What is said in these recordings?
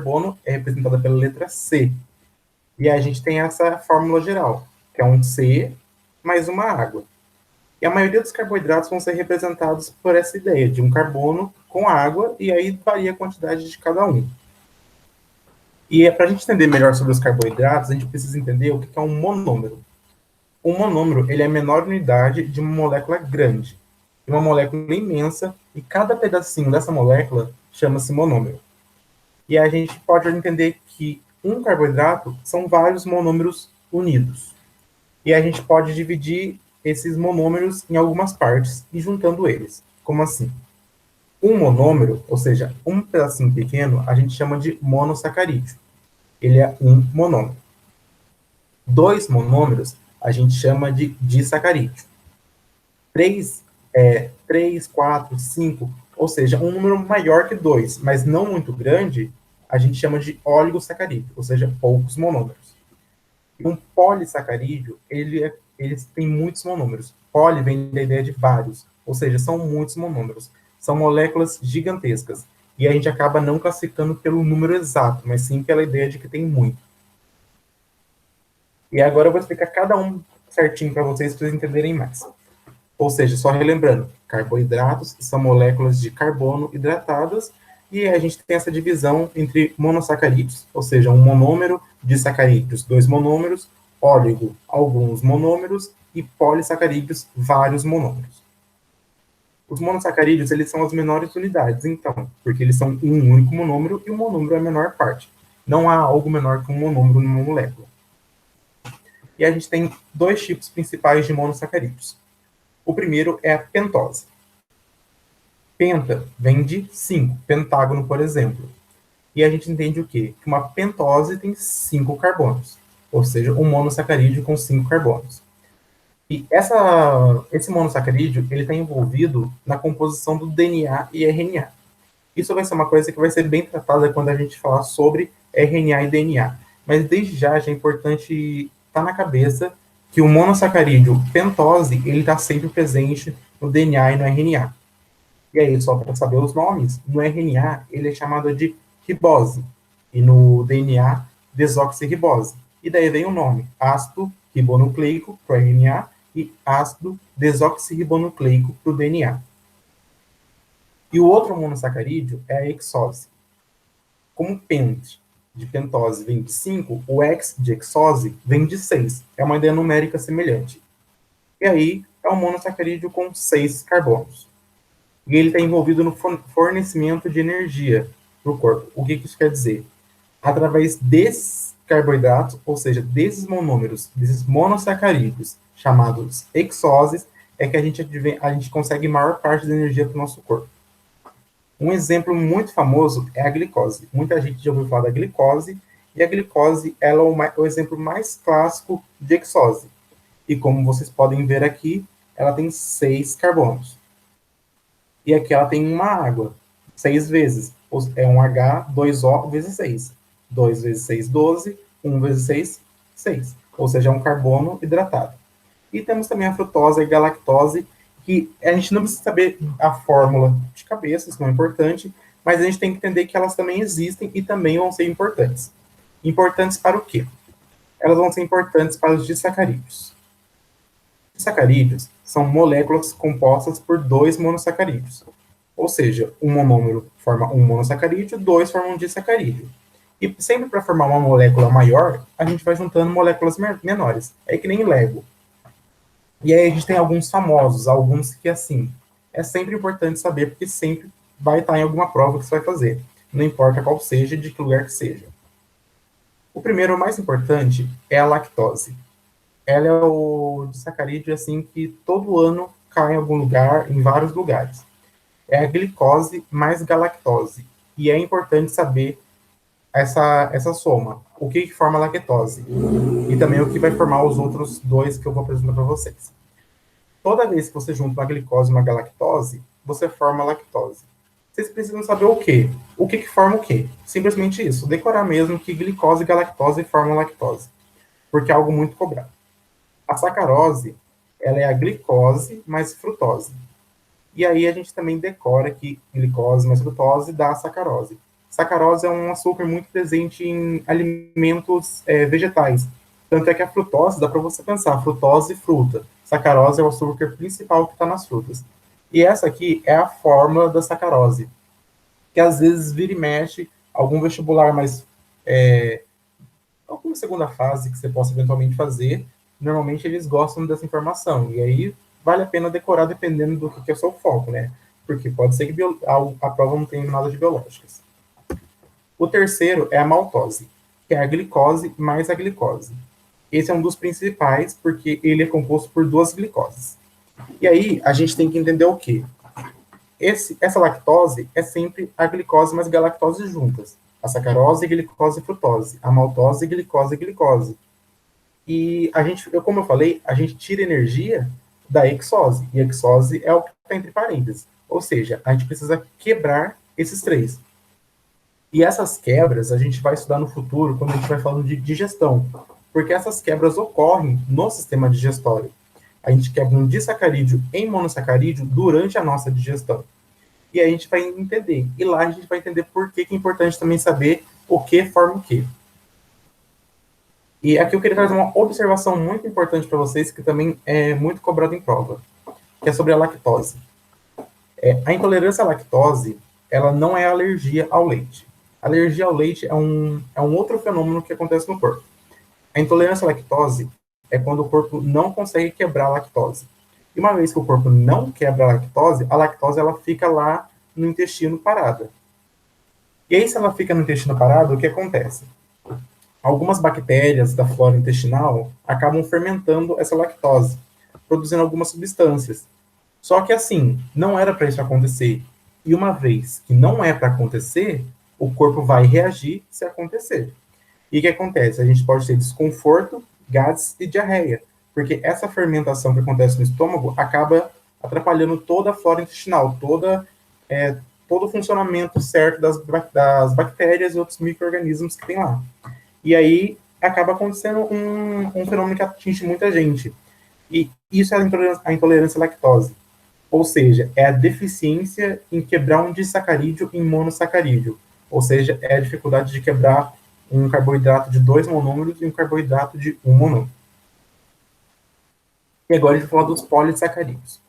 carbono é representada pela letra C. E a gente tem essa fórmula geral, que é um C mais uma água. E a maioria dos carboidratos vão ser representados por essa ideia de um carbono com água, e aí varia a quantidade de cada um. E para a gente entender melhor sobre os carboidratos, a gente precisa entender o que é um monômero. Um monômero ele é a menor unidade de uma molécula grande, uma molécula imensa, e cada pedacinho dessa molécula chama-se monômero. E a gente pode entender que um carboidrato são vários monômeros unidos. E a gente pode dividir esses monômeros em algumas partes e juntando eles. Como assim? Um monômero, ou seja, um pedacinho pequeno, a gente chama de monossacarídeo. Ele é um monômero. Dois monômeros, a gente chama de disacarídeo. Três, quatro, cinco, ou seja, um número maior que dois, mas não muito grande, a gente chama de oligosacarídeo, ou seja, poucos monômeros. E um polissacarídeo, ele tem muitos monômeros. Poli vem da ideia de vários, ou seja, são muitos monômeros. São moléculas gigantescas. E a gente acaba não classificando pelo número exato, mas sim pela ideia de que tem muito. E agora eu vou explicar cada um certinho para vocês entenderem mais. Ou seja, só relembrando, carboidratos são moléculas de carbono hidratadas, e a gente tem essa divisão entre monossacarídeos, ou seja, um monômero, disacarídeos, dois monômeros, óligo, alguns monômeros, e polissacarídeos, vários monômeros. Os monossacarídeos, eles são as menores unidades, então, porque eles são um único monômero, e o monômero é a menor parte. Não há algo menor que um monômero numa molécula. E a gente tem dois tipos principais de monossacarídeos. O primeiro é a pentose. Penta vem de 5, pentágono, por exemplo. E a gente entende o quê? Que uma pentose tem 5 carbonos, ou seja, um monossacarídeo com 5 carbonos. E esse monossacarídeo ele está envolvido na composição do DNA e RNA. Isso vai ser uma coisa que vai ser bem tratada quando a gente falar sobre RNA e DNA. Mas desde já é importante estar na cabeça que o monossacarídeo pentose ele está sempre presente no DNA e no RNA. E aí, só para saber os nomes, no RNA ele é chamado de ribose, e no DNA, desoxirribose. E daí vem o nome, ácido ribonucleico para o RNA e ácido desoxirribonucleico para o DNA. E o outro monossacarídeo é a hexose. Como pent de pentose vem de 5, o hex de hexose vem de 6. É uma ideia numérica semelhante. E aí é um monossacarídeo com 6 carbonos. E ele está envolvido no fornecimento de energia para o corpo. O que isso quer dizer? Através desses carboidratos, ou seja, desses monômeros, desses monossacarídeos, chamados hexoses, é que a gente consegue maior parte da energia para o nosso corpo. Um exemplo muito famoso é a glicose. Muita gente já ouviu falar da glicose, e a glicose ela é o exemplo mais clássico de hexose. E como vocês podem ver aqui, ela tem 6 carbonos. E aqui ela tem uma água, 6 vezes. É um H, 2O vezes 6. 2 vezes 6, 12. 1 vezes 6, 6. Ou seja, é um carbono hidratado. E temos também a frutose e a galactose, que a gente não precisa saber a fórmula de cabeça, isso não é importante, mas a gente tem que entender que elas também existem e também vão ser importantes. Importantes para o quê? Elas vão ser importantes para os disacarídeos. Disacarídeos são moléculas compostas por 2 monossacarídeos. Ou seja, um monômero forma um monossacarídeo, 2 formam um disacarídeo. E sempre para formar uma molécula maior, a gente vai juntando moléculas menores. É que nem Lego. E aí a gente tem alguns famosos, alguns que, assim, é sempre importante saber, porque sempre vai estar em alguma prova que você vai fazer. Não importa qual seja, de que lugar que seja. O primeiro, o mais importante, é a lactose. Ela é o disacarídeo, assim, que todo ano cai em algum lugar, em vários lugares. É a glicose mais galactose. E é importante saber essa soma. O que forma a lactose? E também o que vai formar os outros dois que eu vou apresentar para vocês. Toda vez que você junta uma glicose e uma galactose, você forma a lactose. Vocês precisam saber o quê? O que forma o quê? Simplesmente isso. Decorar mesmo que glicose e galactose formam lactose. Porque é algo muito cobrado. A sacarose, ela é a glicose mais frutose. E aí a gente também decora que glicose mais frutose dá a sacarose. Sacarose é um açúcar muito presente em alimentos vegetais. Tanto é que a frutose, dá para você pensar, frutose e fruta. Sacarose é o açúcar principal que está nas frutas. E essa aqui é a fórmula da sacarose, que às vezes vira e mexe, algum vestibular mais alguma segunda fase que você possa eventualmente fazer, normalmente eles gostam dessa informação. E aí vale a pena decorar dependendo do que é o seu foco, né? Porque pode ser que a prova não tenha nada de biológicas. O terceiro é a maltose, que é a glicose mais a glicose. Esse é um dos principais, porque ele é composto por duas glicoses. E aí a gente tem que entender o quê? Essa lactose é sempre a glicose mais galactose juntas. A sacarose, glicose e frutose. A maltose, glicose e glicose. E a gente, como eu falei, a gente tira energia da hexose. E a hexose é o que está entre parênteses. Ou seja, a gente precisa quebrar esses três. E essas quebras a gente vai estudar no futuro quando a gente vai falando de digestão. Porque essas quebras ocorrem no sistema digestório. A gente quebra um disacarídeo em monossacarídeo durante a nossa digestão. E aí a gente vai entender. E lá a gente vai entender por que é importante também saber o que forma o que. E aqui eu queria trazer uma observação muito importante para vocês, que também é muito cobrado em prova, que é sobre a lactose. A intolerância à lactose, ela não é alergia ao leite. Alergia ao leite é um outro fenômeno que acontece no corpo. A intolerância à lactose é quando o corpo não consegue quebrar a lactose. E uma vez que o corpo não quebra a lactose ela fica lá no intestino parada. E aí, se ela fica no intestino parado, o que acontece? Algumas bactérias da flora intestinal acabam fermentando essa lactose, produzindo algumas substâncias. Só que assim, não era para isso acontecer. E uma vez que não é para acontecer, o corpo vai reagir se acontecer. E o que acontece? A gente pode ter desconforto, gases e diarreia, porque essa fermentação que acontece no estômago acaba atrapalhando toda a flora intestinal, todo o funcionamento certo das bactérias e outros micro-organismos que tem lá. E aí acaba acontecendo um fenômeno que atinge muita gente. E isso é a intolerância à lactose. Ou seja, é a deficiência em quebrar um disacarídeo em monossacarídeo. Ou seja, é a dificuldade de quebrar um carboidrato de 2 monômeros e um carboidrato de 1 monômero. E agora a gente vai falar dos polissacarídeos.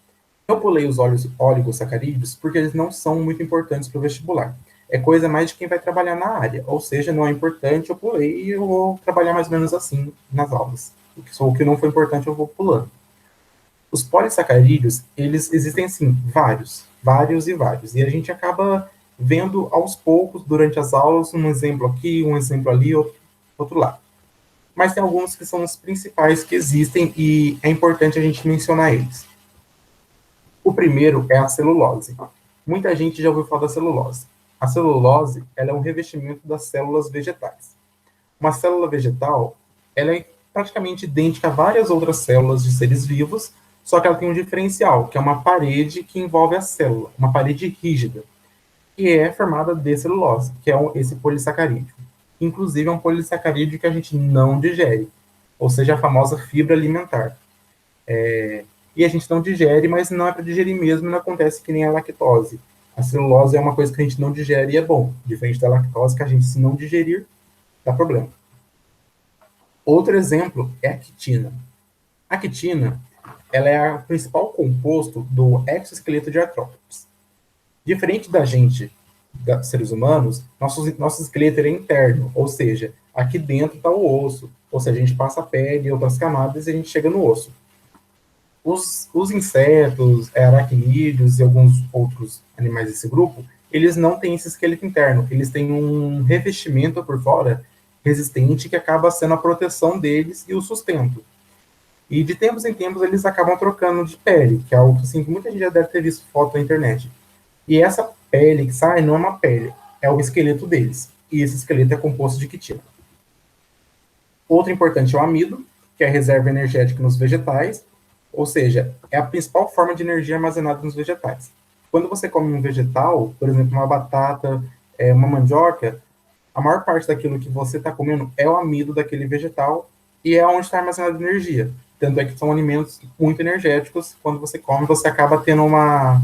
Eu pulei os oligosacarídeos porque eles não são muito importantes para o vestibular. É coisa mais de quem vai trabalhar na área. Ou seja, não é importante, eu pulei e eu vou trabalhar mais ou menos assim nas aulas. O que não foi importante eu vou pulando. Os polissacarídeos, eles existem sim, vários e vários. E a gente acaba vendo aos poucos durante as aulas, um exemplo aqui, um exemplo ali, outro lá. Mas tem alguns que são os principais que existem e é importante a gente mencionar eles. O primeiro é a celulose. Muita gente já ouviu falar da celulose. A celulose, ela é um revestimento das células vegetais. Uma célula vegetal, ela é praticamente idêntica a várias outras células de seres vivos, só que ela tem um diferencial, que é uma parede que envolve a célula, uma parede rígida, que é formada de celulose, que é esse polissacarídeo. Inclusive, é um polissacarídeo que a gente não digere, ou seja, a famosa fibra alimentar. E a gente não digere, mas não é para digerir mesmo, não acontece que nem a lactose. A celulose é uma coisa que a gente não digere e é bom, diferente da lactose, que a gente, se não digerir, dá problema. Outro exemplo é a quitina. A quitina, ela é o principal composto do exoesqueleto de artrópodes. Diferente da gente, seres humanos, nosso esqueleto é interno, ou seja, aqui dentro está o osso, ou seja, a gente passa a pele e outras camadas e a gente chega no osso. Os insetos, aracnídeos e alguns outros animais desse grupo, eles não têm esse esqueleto interno, eles têm um revestimento por fora resistente que acaba sendo a proteção deles e o sustento. E de tempos em tempos eles acabam trocando de pele, que é algo assim, que muita gente já deve ter visto foto na internet. E essa pele que sai não é uma pele, é o esqueleto deles. E esse esqueleto é composto de quitina. Outro importante é o amido, que é a reserva energética nos vegetais, ou seja, é a principal forma de energia armazenada nos vegetais. Quando você come um vegetal, por exemplo, uma batata, uma mandioca, a maior parte daquilo que você está comendo é o amido daquele vegetal e é onde está armazenada energia. Tanto é que são alimentos muito energéticos. Quando você come, você acaba tendo uma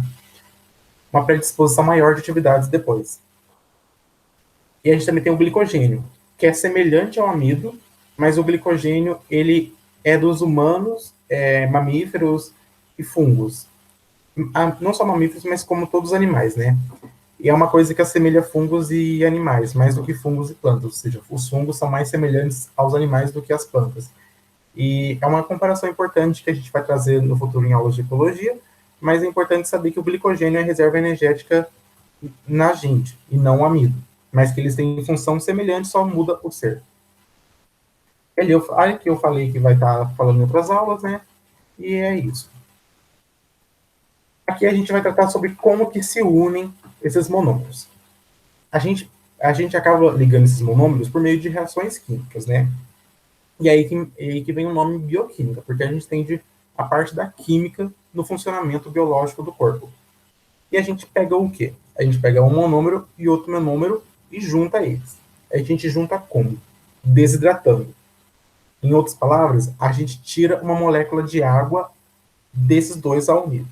predisposição maior de atividades depois. E a gente também tem o glicogênio, que é semelhante ao amido, mas o glicogênio, ele é dos humanos, mamíferos e fungos. Não só mamíferos, mas como todos os animais, né? E é uma coisa que assemelha fungos e animais, mais do que fungos e plantas. Ou seja, os fungos são mais semelhantes aos animais do que as plantas. E é uma comparação importante que a gente vai trazer no futuro em aulas de ecologia, mas é importante saber que o glicogênio é reserva energética na gente, e não o amido. Mas que eles têm função semelhante, só muda o ser. Aí que eu falei que vai estar falando em outras aulas, né? E é isso. Aqui a gente vai tratar sobre como que se unem esses monômeros. A gente acaba ligando esses monômeros por meio de reações químicas, né? E aí que vem o nome bioquímica, porque a gente entende a parte da química no funcionamento biológico do corpo. E a gente pega o quê? A gente pega um monômero e outro monômero e junta eles. A gente junta como? Desidratando. Em outras palavras, a gente tira uma molécula de água desses dois ao unir.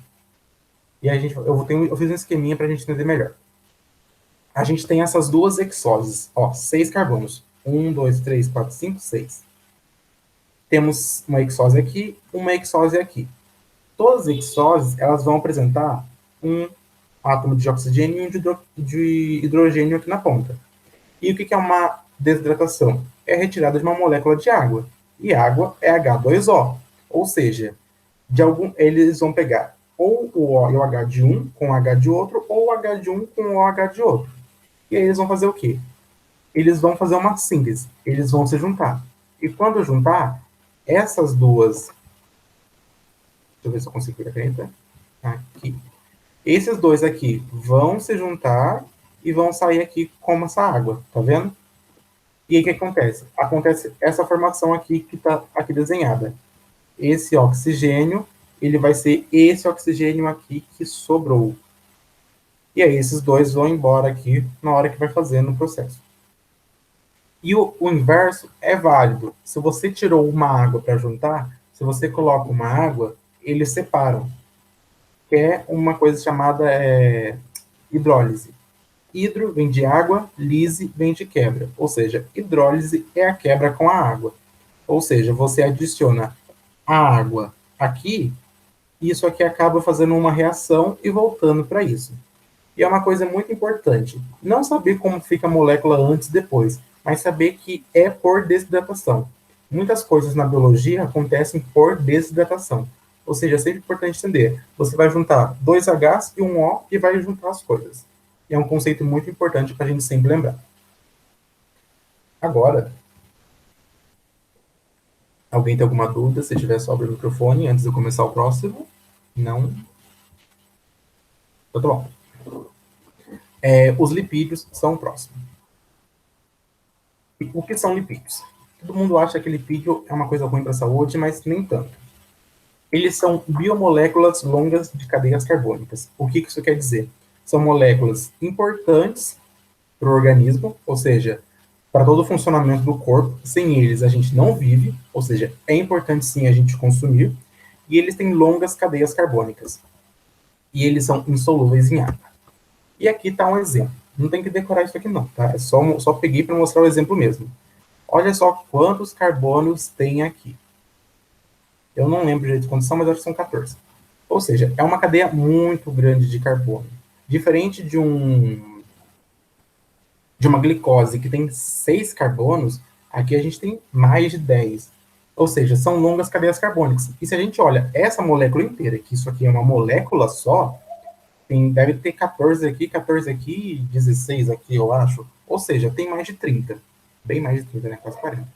E eu fiz um esqueminha para a gente entender melhor. A gente tem essas duas hexoses, ó, 6 carbonos. 1, 2, 3, 4, 5, 6. Temos uma hexose aqui, uma hexose aqui. Todas as hexoses, elas vão apresentar um átomo de oxigênio e um de hidrogênio aqui na ponta. E o que é uma desidratação? É retirada de uma molécula de água. E água é H2O. Ou seja, eles vão pegar ou o O e o H de um com o H de outro, ou o H de um com o OH de outro. E aí eles vão fazer o quê? Eles vão fazer uma síntese. Eles vão se juntar. E quando juntar, essas duas... Deixa eu ver se eu consigo ver a caneta. Aqui. Esses dois aqui vão se juntar e vão sair aqui como essa água, tá vendo? E aí o que acontece? Acontece essa formação aqui que está aqui desenhada. Esse oxigênio, ele vai ser esse oxigênio aqui que sobrou. E aí esses dois vão embora aqui na hora que vai fazendo o processo. E o inverso é válido. Se você tirou uma água para juntar, se você coloca uma água, eles separam. Que é uma coisa chamada hidrólise. Hidro vem de água, lise vem de quebra. Ou seja, hidrólise é a quebra com a água. Ou seja, você adiciona a água aqui, e isso aqui acaba fazendo uma reação e voltando para isso. E é uma coisa muito importante, não saber como fica a molécula antes e depois, mas saber que é por desidratação. Muitas coisas na biologia acontecem por desidratação. Ou seja, é sempre importante entender. Você vai juntar dois Hs e um O e vai juntar as coisas. E é um conceito muito importante para a gente sempre lembrar. Agora, alguém tem alguma dúvida? Se tiver, só abre o microfone antes de eu começar o próximo. Não? Então, tá bom. Os lipídios são o próximo. O que são lipídios? Todo mundo acha que lipídio é uma coisa ruim para a saúde, mas nem tanto. Eles são biomoléculas longas de cadeias carbônicas. O que isso quer dizer? São moléculas importantes para o organismo, ou seja, para todo o funcionamento do corpo. Sem eles, a gente não vive, ou seja, é importante sim a gente consumir. E eles têm longas cadeias carbônicas. E eles são insolúveis em água. E aqui está um exemplo. Não tem que decorar isso aqui não, tá? Só peguei para mostrar o exemplo mesmo. Olha só quantos carbonos tem aqui. Eu não lembro direito quantos são, mas acho que são 14. Ou seja, é uma cadeia muito grande de carbono. Diferente de uma glicose que tem 6 carbonos, aqui a gente tem mais de 10. Ou seja, são longas cadeias carbônicas. E se a gente olha essa molécula inteira, que isso aqui é uma molécula só, deve ter 14 aqui, 16 aqui, eu acho. Ou seja, tem mais de 30. Bem mais de 30, né? Quase 40.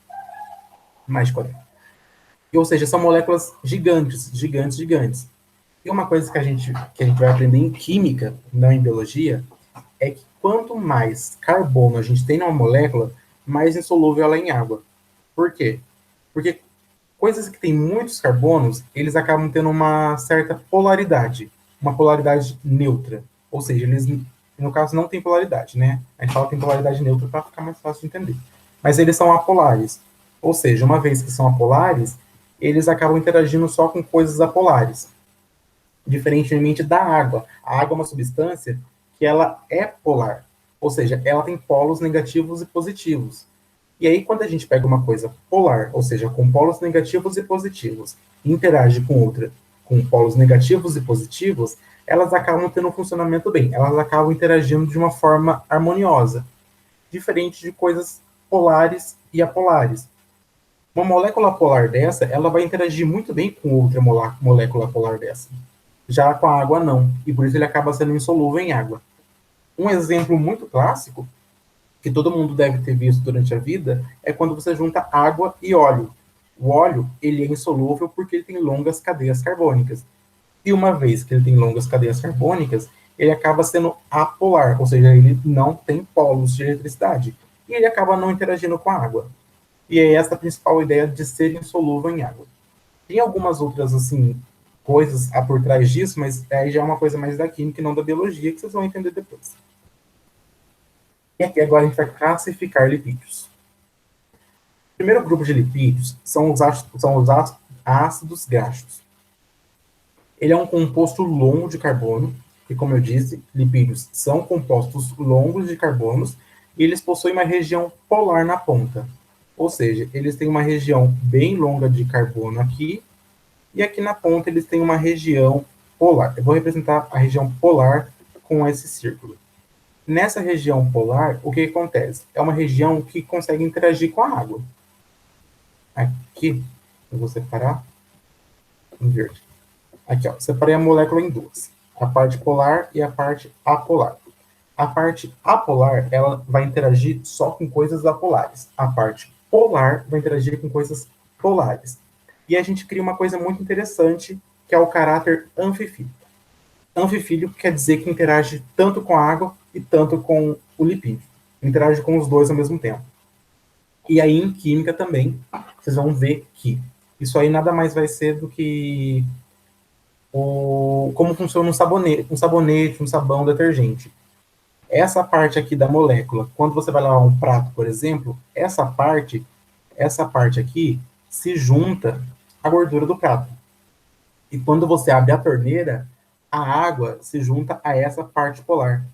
Mais de 40. Ou seja, são moléculas gigantes, gigantes, gigantes. E uma coisa que a gente vai aprender em química, não em biologia, é que quanto mais carbono a gente tem numa molécula, mais insolúvel ela é em água. Por quê? Porque coisas que têm muitos carbonos, eles acabam tendo uma certa polaridade, uma polaridade neutra. Ou seja, eles, no caso, não têm polaridade, né? A gente fala que tem polaridade neutra para ficar mais fácil de entender. Mas eles são apolares. Ou seja, uma vez que são apolares, eles acabam interagindo só com coisas apolares. Diferentemente da água. A água é uma substância que ela é polar. Ou seja, ela tem polos negativos e positivos. E aí, quando a gente pega uma coisa polar, ou seja, com polos negativos e positivos, e interage com outra com polos negativos e positivos, elas acabam tendo um funcionamento bem, elas acabam interagindo de uma forma harmoniosa, diferente de coisas polares e apolares. Uma molécula polar dessa, ela vai interagir muito bem com outra molécula polar dessa. Já com a água, não. E por isso ele acaba sendo insolúvel em água. Um exemplo muito clássico, que todo mundo deve ter visto durante a vida, é quando você junta água e óleo. O óleo, ele é insolúvel porque ele tem longas cadeias carbônicas. E uma vez que ele tem longas cadeias carbônicas, ele acaba sendo apolar, ou seja, ele não tem polos de eletricidade. E ele acaba não interagindo com a água. E é essa a principal ideia de ser insolúvel em água. Tem algumas outras, assim, coisas por trás disso, mas aí já é uma coisa mais da química e não da biologia, que vocês vão entender depois. E aqui agora a gente vai classificar lipídios. O primeiro grupo de lipídios são os ácidos graxos. Ele é um composto longo de carbono, e como eu disse, lipídios são compostos longos de carbonos, e eles possuem uma região polar na ponta. Ou seja, eles têm uma região bem longa de carbono aqui, e aqui na ponta eles têm uma região polar. Eu vou representar a região polar com esse círculo. Nessa região polar, o que acontece? É uma região que consegue interagir com a água. Aqui, eu vou separar em verde. Aqui, ó, separei a molécula em duas. A parte polar e a parte apolar. A parte apolar, ela vai interagir só com coisas apolares. A parte polar vai interagir com coisas polares. E a gente cria uma coisa muito interessante, que é o caráter anfifílico. Anfifílico quer dizer que interage tanto com a água e tanto com o lipídio. Interage com os dois ao mesmo tempo. E aí, em química também, vocês vão ver que isso aí nada mais vai ser do que como funciona um sabonete, um sabão, um detergente. Essa parte aqui da molécula, quando você vai lavar um prato, por exemplo, essa parte aqui se junta à gordura do prato. E quando você abre a torneira, a água se junta a essa parte polar.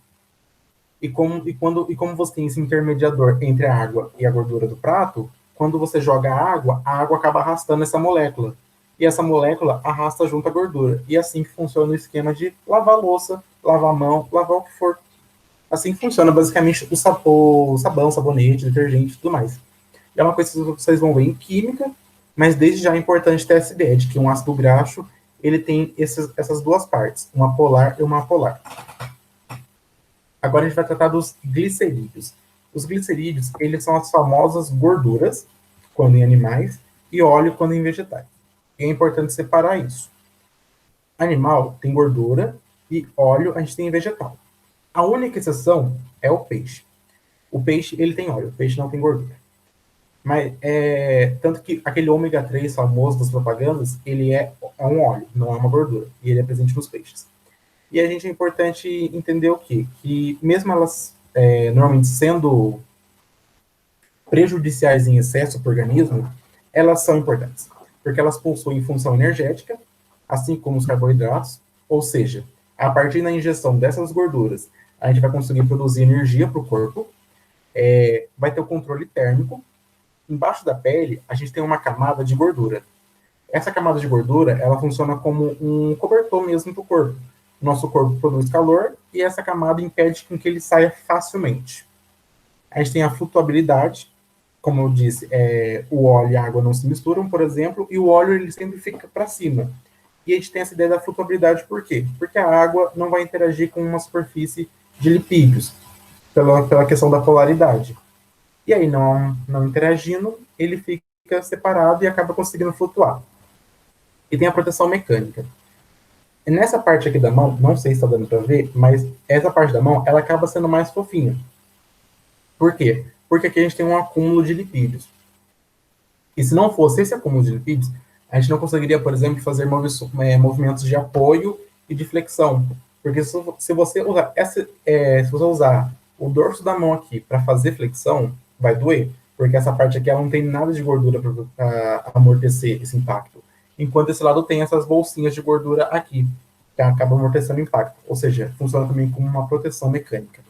E como você tem esse intermediador entre a água e a gordura do prato, quando você joga a água acaba arrastando essa molécula. E essa molécula arrasta junto a gordura. E é assim que funciona o esquema de lavar louça, lavar a mão, lavar o que for. Assim que funciona basicamente o sabão, sabonete, detergente e tudo mais. E é uma coisa que vocês vão ver em química, mas desde já é importante ter essa ideia de que um ácido graxo ele tem essas duas partes, uma polar e uma apolar. Agora a gente vai tratar dos glicerídeos. Os glicerídeos, eles são as famosas gorduras, quando em animais, e óleo, quando em vegetais. E é importante separar isso. Animal tem gordura e óleo a gente tem em vegetal. A única exceção é o peixe. O peixe, ele tem óleo, o peixe não tem gordura. Mas, tanto que aquele ômega 3 famoso das propagandas, ele é um óleo, não é uma gordura. E ele é presente nos peixes. E a gente é importante entender o quê? Que mesmo elas normalmente sendo prejudiciais em excesso para o organismo, elas são importantes. Porque elas possuem função energética, assim como os carboidratos, ou seja, a partir da ingestão dessas gorduras, a gente vai conseguir produzir energia para o corpo, vai ter o controle térmico. Embaixo da pele, a gente tem uma camada de gordura. Essa camada de gordura, ela funciona como um cobertor mesmo para o corpo. Nosso corpo produz calor e essa camada impede que ele saia facilmente. A gente tem a flutuabilidade, como eu disse, o óleo e a água não se misturam, por exemplo, e o óleo ele sempre fica para cima. E a gente tem essa ideia da flutuabilidade, por quê? Porque a água não vai interagir com uma superfície de lipídios, pela questão da polaridade. E aí, não interagindo, ele fica separado e acaba conseguindo flutuar. E tem a proteção mecânica. Nessa parte aqui da mão, não sei se está dando para ver, mas essa parte da mão, ela acaba sendo mais fofinha. Por quê? Porque aqui a gente tem um acúmulo de lipídios. E se não fosse esse acúmulo de lipídios, a gente não conseguiria, por exemplo, fazer movimentos de apoio e de flexão. Porque se você usar o dorso da mão aqui para fazer flexão, vai doer, porque essa parte aqui ela não tem nada de gordura para amortecer esse impacto. Enquanto esse lado tem essas bolsinhas de gordura aqui, que acabam amortecendo o impacto. Ou seja, funciona também como uma proteção mecânica.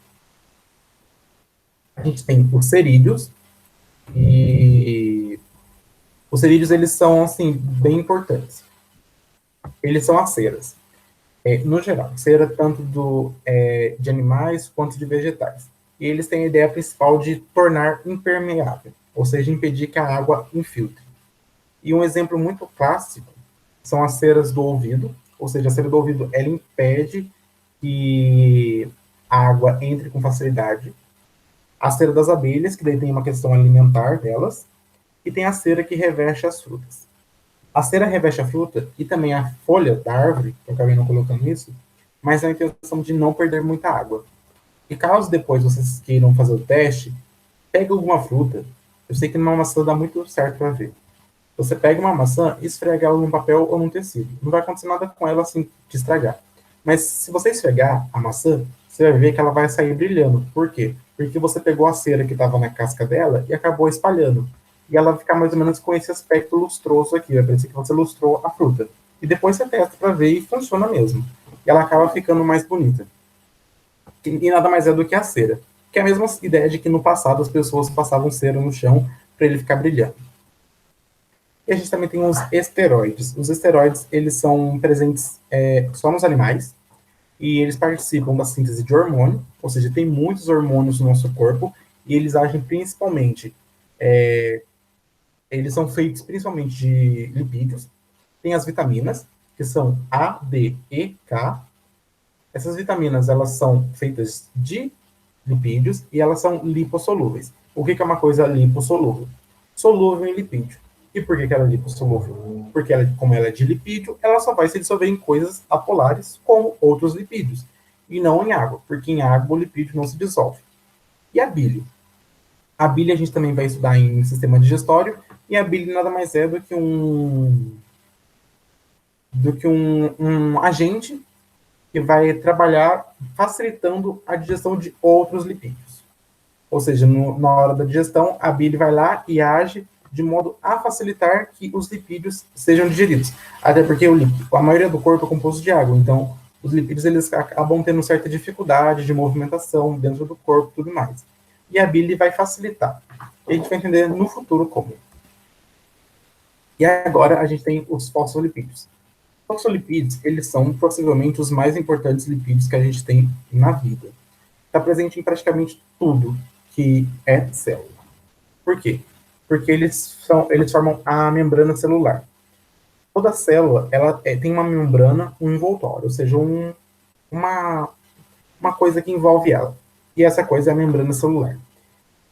A gente tem os cerídeos, e os cerídeos, eles são, assim, bem importantes. Eles são as ceras. No geral, cera tanto de animais quanto de vegetais. E eles têm a ideia principal de tornar impermeável, ou seja, impedir que a água infiltre. E um exemplo muito clássico são as ceras do ouvido, ou seja, a cera do ouvido, ela impede que a água entre com facilidade. A cera das abelhas, que daí tem uma questão alimentar delas, e tem a cera que reveste as frutas. A cera reveste a fruta e também a folha da árvore, que eu acabei não colocando isso, mas na intenção de não perder muita água. E caso depois vocês queiram fazer o teste, pega alguma fruta. Eu sei que numa maçã dá muito certo para ver. Você pega uma maçã e esfrega ela num papel ou num tecido. Não vai acontecer nada com ela assim de estragar. Mas se você esfregar a maçã, você vai ver que ela vai sair brilhando. Por quê? Porque você pegou a cera que estava na casca dela e acabou espalhando. E ela vai ficar mais ou menos com esse aspecto lustroso aqui. Vai parecer que você lustrou a fruta. E depois você testa para ver e funciona mesmo. E ela acaba ficando mais bonita. E nada mais é do que a cera. Que é a mesma ideia de que no passado as pessoas passavam cera no chão para ele ficar brilhando. E a gente também tem os esteroides. Os esteroides, eles são presentes só nos animais, e eles participam da síntese de hormônio, ou seja, tem muitos hormônios no nosso corpo, e eles agem principalmente, eles são feitos principalmente de lipídios. Tem as vitaminas, que são A, D, E, K. Essas vitaminas, elas são feitas de lipídios, e elas são lipossolúveis. O que é uma coisa lipossolúvel? Solúvel em lipídio. E por que ela é lipossolúvel? Porque ela, como ela é de lipídio, ela só vai se dissolver em coisas apolares, como outros lipídios, e não em água, porque em água o lipídio não se dissolve. E a bile? A bile a gente também vai estudar em sistema digestório, e a bile nada mais é do que um agente que vai trabalhar facilitando a digestão de outros lipídios. Ou seja, na hora da digestão, a bile vai lá e age de modo a facilitar que os lipídios sejam digeridos. Até porque a maioria do corpo é composto de água, então os lipídios eles acabam tendo certa dificuldade de movimentação dentro do corpo e tudo mais. E a bile vai facilitar. E a gente vai entender no futuro como. E agora a gente tem os fosfolipídios. Os fosfolipídios, eles são possivelmente os mais importantes lipídios que a gente tem na vida. Está presente em praticamente tudo que é célula. Por quê? Porque eles formam a membrana celular. Toda célula ela tem uma membrana, um envoltório, ou seja, uma coisa que envolve ela. E essa coisa é a membrana celular.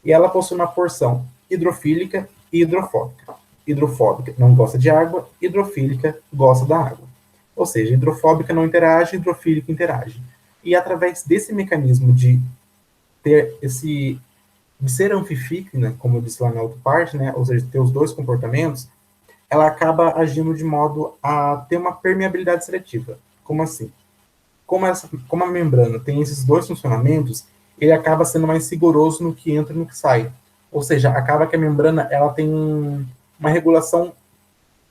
E ela possui uma porção hidrofílica e hidrofóbica. Hidrofóbica não gosta de água, hidrofílica gosta da água. Ou seja, hidrofóbica não interage, hidrofílica interage. E através desse mecanismo de ter de ser anfifícina, como eu disse lá na outra parte, né, ou seja, ter os dois comportamentos, ela acaba agindo de modo a ter uma permeabilidade seletiva. Como assim? Como a membrana tem esses dois funcionamentos, ele acaba sendo mais rigoroso no que entra e no que sai. Ou seja, acaba que a membrana ela tem uma regulação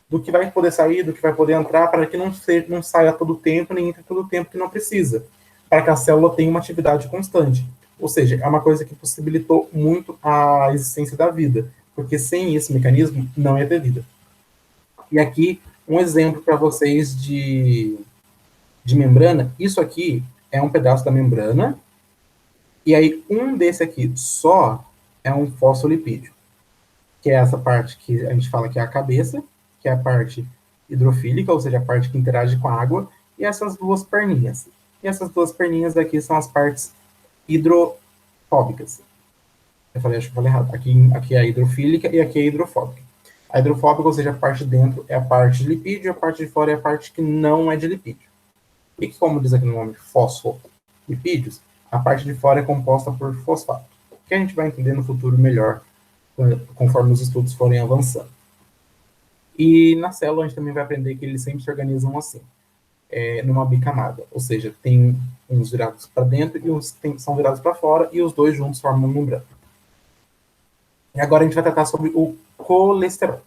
do que vai poder sair, do que vai poder entrar, para que não saia todo o tempo, nem entre todo o tempo que não precisa, para que a célula tenha uma atividade constante. Ou seja, é uma coisa que possibilitou muito a existência da vida, porque sem esse mecanismo não ia ter vida. E aqui, um exemplo para vocês de membrana. Isso aqui é um pedaço da membrana, e aí um desse aqui só é um fosfolipídio, que é essa parte que a gente fala que é a cabeça, que é a parte hidrofílica, ou seja, a parte que interage com a água, e essas duas perninhas. E essas duas perninhas aqui são as partes hidrofóbicas. Acho que eu falei errado. Aqui é a hidrofílica e aqui é a hidrofóbica. A hidrofóbica, ou seja, a parte de dentro é a parte de lipídio, a parte de fora é a parte que não é de lipídio. E como diz aqui no nome, fosfolipídios, a parte de fora é composta por fosfato, que a gente vai entender no futuro melhor, conforme os estudos forem avançando. E na célula a gente também vai aprender que eles sempre se organizam assim, numa bicamada, ou seja, tem uns virados para dentro e uns são virados para fora, e os dois juntos formam uma membrana. E agora a gente vai tratar sobre o colesterol.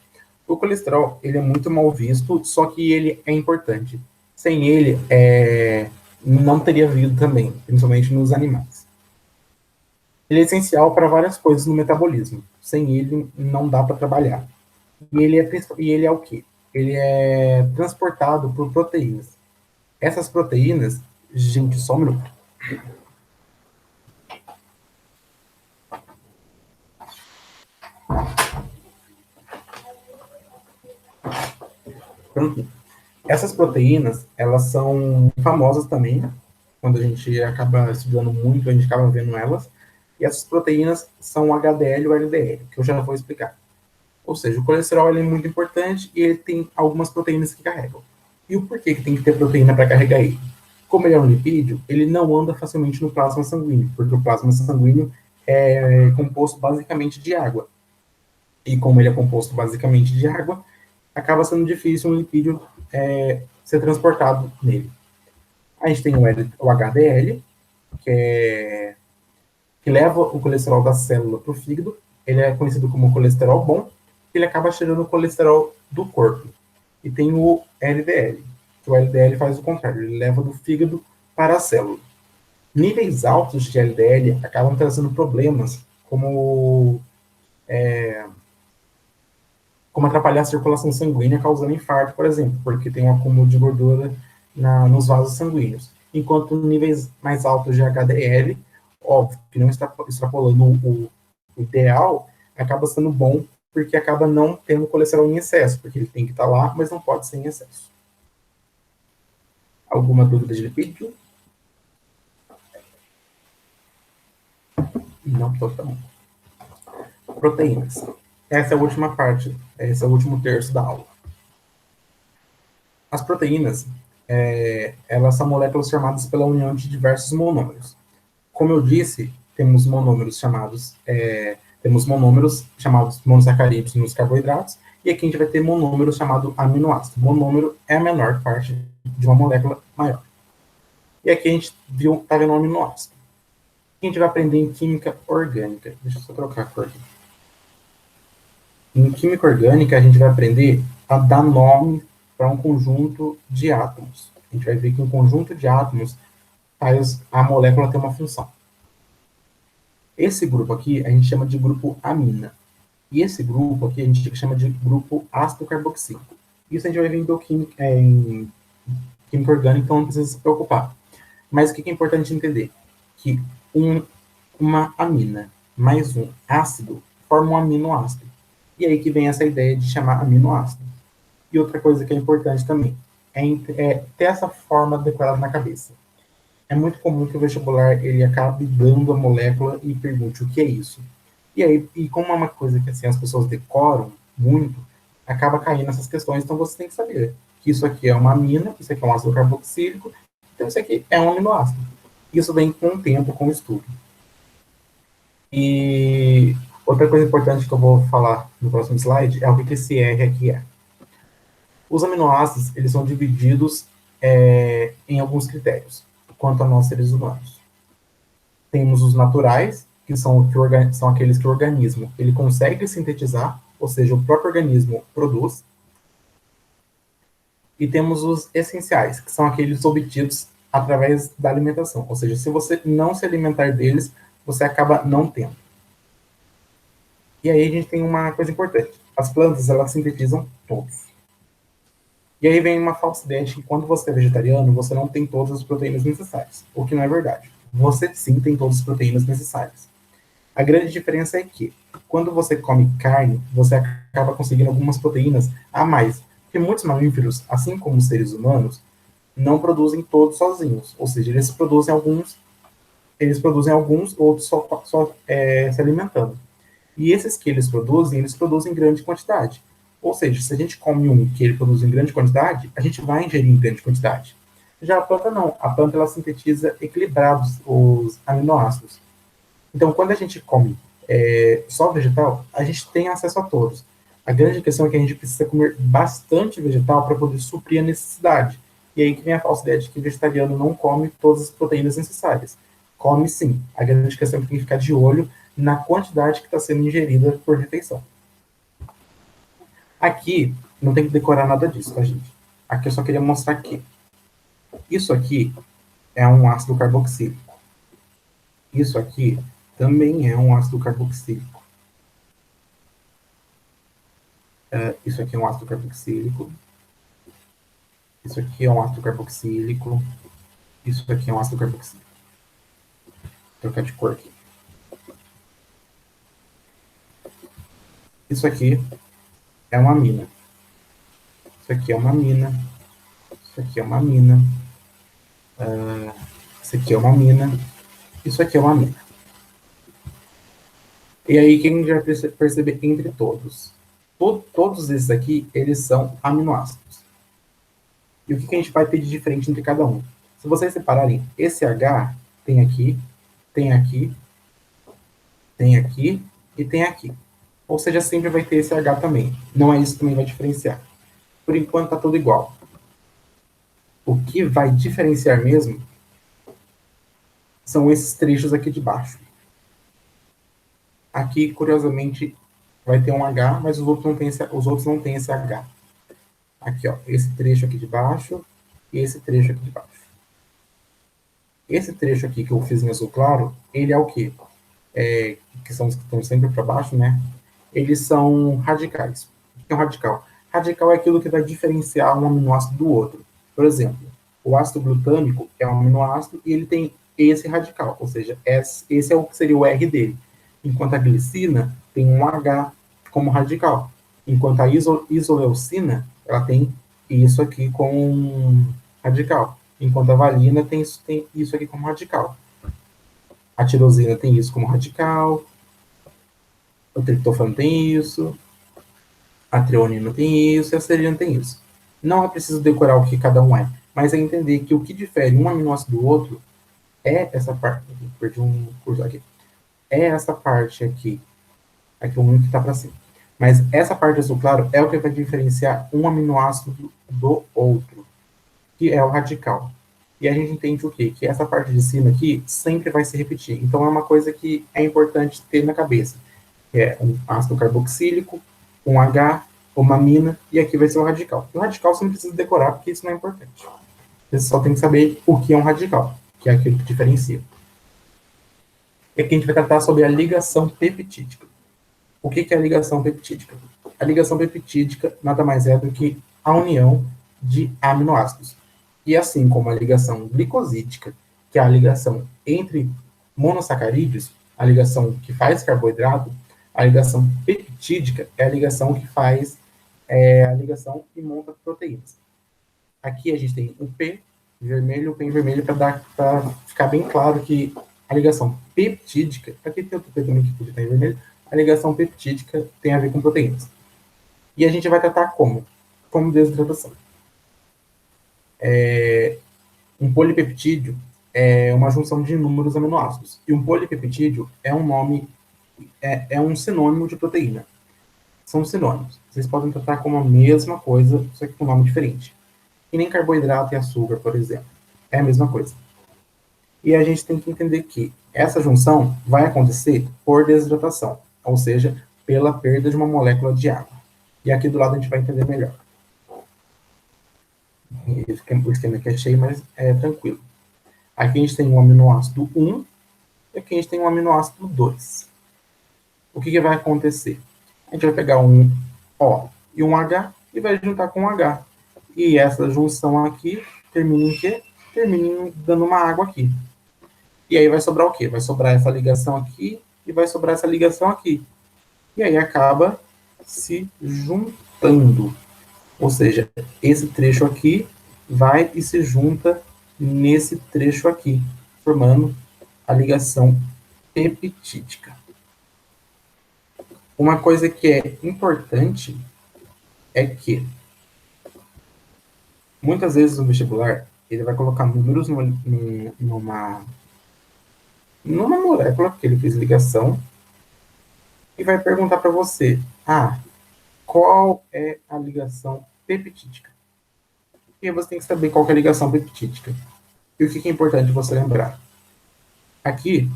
O colesterol, ele é muito mal visto, só que ele é importante. Sem ele, não teria vida também, principalmente nos animais. Ele é essencial para várias coisas no metabolismo. Sem ele, não dá para trabalhar. E ele é o quê? Ele é transportado por proteínas. Essas proteínas, gente, só um minuto. Pronto. Essas proteínas, elas são famosas também. Quando a gente acaba estudando muito, a gente acaba vendo elas. E essas proteínas são o HDL e o LDL, que eu já vou explicar. Ou seja, o colesterol ele é muito importante e ele tem algumas proteínas que carregam. E o porquê que tem que ter proteína para carregar ele? Como ele é um lipídio, ele não anda facilmente no plasma sanguíneo, porque o plasma sanguíneo é composto basicamente de água. E como ele é composto basicamente de água, acaba sendo difícil um lipídio ser transportado nele. A gente tem o HDL, que leva o colesterol da célula para o fígado. Ele é conhecido como colesterol bom, ele acaba cheirando o colesterol do corpo. E tem o LDL, que o LDL faz o contrário, ele leva do fígado para a célula. Níveis altos de LDL acabam trazendo problemas como atrapalhar a circulação sanguínea, causando infarto, por exemplo, porque tem um acúmulo de gordura nos vasos sanguíneos. Enquanto níveis mais altos de HDL, óbvio que não está extrapolando o ideal, acaba sendo bom, porque acaba não tendo colesterol em excesso, porque ele tem que estar lá, mas não pode ser em excesso. Alguma dúvida de lipídio? Não, então tá bom. Proteínas. Essa é a última parte, esse é o último terço da aula. As proteínas, elas são moléculas formadas pela união de diversos monômeros. Como eu disse, temos monômeros chamados monossacarídeos nos carboidratos, e aqui a gente vai ter monômero chamado aminoácido. Monômero é a menor parte de uma molécula maior. E aqui a gente está vendo um aminoácido. A gente vai aprender em química orgânica. Deixa eu só trocar a cor aqui. Em química orgânica, a gente vai aprender a dar nome para um conjunto de átomos. A gente vai ver que um conjunto de átomos faz a molécula ter uma função. Esse grupo aqui a gente chama de grupo amina. E esse grupo aqui a gente chama de grupo ácido carboxílico. Isso a gente vai ver em química orgânica, então não precisa se preocupar. Mas o que é importante entender? Que uma amina mais um ácido forma um aminoácido. E aí que vem essa ideia de chamar aminoácido. E outra coisa que é importante também é ter essa forma decorada na cabeça. É muito comum que o vestibular ele acabe dando a molécula e pergunte o que é isso. E aí, como é uma coisa que assim, as pessoas decoram muito, acaba caindo nessas questões, então você tem que saber que isso aqui é uma amina, isso aqui é um ácido carboxílico, então isso aqui é um aminoácido. Isso vem com o tempo, com o estudo. E outra coisa importante que eu vou falar no próximo slide é o que esse R aqui é. Os aminoácidos, eles são divididos em alguns critérios, quanto a nós seres humanos. Temos os naturais, que são aqueles que o organismo ele consegue sintetizar, ou seja, o próprio organismo produz. E temos os essenciais, que são aqueles obtidos através da alimentação. Ou seja, se você não se alimentar deles, você acaba não tendo. E aí a gente tem uma coisa importante. As plantas, elas sintetizam todos. E aí vem uma falsa ideia de que quando você é vegetariano, você não tem todas as proteínas necessárias. O que não é verdade. Você sim tem todas as proteínas necessárias. A grande diferença é que, quando você come carne, você acaba conseguindo algumas proteínas a mais. Porque muitos mamíferos, assim como os seres humanos, não produzem todos sozinhos. Ou seja, eles produzem alguns, outros só se alimentando. E esses que eles produzem em grande quantidade. Ou seja, se a gente come um que ele produz em grande quantidade, a gente vai ingerir em grande quantidade. Já a planta não. A planta ela sintetiza equilibrados os aminoácidos. Então, quando a gente come só vegetal, a gente tem acesso a todos. A grande questão é que a gente precisa comer bastante vegetal para poder suprir a necessidade. E aí que vem a falsa ideia de que o vegetariano não come todas as proteínas necessárias. Come sim. A grande questão é que tem que ficar de olho na quantidade que está sendo ingerida por refeição. Aqui, não tem que decorar nada disso, tá, gente? Aqui eu só queria mostrar que isso aqui é um ácido carboxílico. Isso aqui também é um ácido carboxílico. Isso aqui é um ácido carboxílico. Isso aqui é um ácido carboxílico. Isso aqui é um ácido carboxílico. Vou trocar de cor aqui. Isso aqui é uma amina. Isso aqui é uma amina. Isso aqui é uma amina. Isso aqui é uma amina. Isso aqui é uma amina. E aí, quem a gente vai perceber entre todos? Todos esses aqui, eles são aminoácidos. E o que a gente vai ter de diferente entre cada um? Se vocês separarem, esse H tem aqui, tem aqui, tem aqui e tem aqui. Ou seja, sempre vai ter esse H também. Não é isso que também vai diferenciar. Por enquanto tá tudo igual. O que vai diferenciar mesmo são esses trechos aqui de baixo. Aqui, curiosamente, vai ter um H, mas os outros não têm esse H. Aqui, ó, esse trecho aqui de baixo e esse trecho aqui de baixo. Esse trecho aqui que eu fiz em azul claro, ele é o quê? Que são os que estão sempre para baixo, né? Eles são radicais. O que é um radical? Radical é aquilo que vai diferenciar um aminoácido do outro. Por exemplo, o ácido glutâmico é um aminoácido e ele tem esse radical, ou seja, esse é o que seria o R dele. Enquanto a glicina tem um H como radical. Enquanto a isoleucina, ela tem isso aqui como radical. Enquanto a valina tem isso aqui como radical. A tirosina tem isso como radical. O triptofano tem isso. A treonina tem isso. E a serina tem isso. Não é preciso decorar o que cada um é, mas é entender que o que difere um aminoácido do outro é essa parte. Perdi um curso aqui. É essa parte aqui. Aqui o único que está para cima. Mas essa parte azul claro é o que vai diferenciar um aminoácido do outro, que é o radical. E a gente entende o quê? Que essa parte de cima aqui sempre vai se repetir. Então é uma coisa que é importante ter na cabeça. É um ácido carboxílico, um H, uma amina, e aqui vai ser o radical. O radical você não precisa decorar, porque isso não é importante. Você só tem que saber o que é um radical, que é aquilo que diferencia. E aqui a gente vai tratar sobre a ligação peptídica. O que é a ligação peptídica? A ligação peptídica nada mais é do que a união de aminoácidos. E assim como a ligação glicosídica, que é a ligação entre monossacarídeos, a ligação que faz carboidrato, a ligação peptídica é a ligação que faz a ligação e monta proteínas. Aqui a gente tem o P vermelho e o P em vermelho para ficar bem claro que a ligação peptídica, aqui tem outro P também que podia estar em vermelho, a ligação peptídica tem a ver com proteínas. E a gente vai tratar como? Como desidratação. Um polipeptídeo é uma junção de inúmeros aminoácidos. E um polipeptídeo é um nome, é um sinônimo de proteína. São sinônimos. Vocês podem tratar como a mesma coisa, só que com um nome diferente. E nem carboidrato e açúcar, por exemplo. É a mesma coisa. E a gente tem que entender que essa junção vai acontecer por desidratação, ou seja, pela perda de uma molécula de água. E aqui do lado a gente vai entender melhor. O esquema aqui é cheio, mas é tranquilo. Aqui a gente tem um aminoácido 1 e aqui a gente tem um aminoácido 2. O que vai acontecer? A gente vai pegar um O e um H e vai juntar com um H. E essa junção aqui termina em quê? Termina dando uma água aqui. E aí vai sobrar o quê? Vai sobrar essa ligação aqui e vai sobrar essa ligação aqui. E aí acaba se juntando. Ou seja, esse trecho aqui vai e se junta nesse trecho aqui, formando a ligação peptídica. Uma coisa que é importante é que muitas vezes no vestibular ele vai colocar números numa molécula que ele fez ligação e vai perguntar para você, qual é a ligação peptídica? E aí você tem que saber qual é a ligação peptídica. E o que é importante você lembrar? Aqui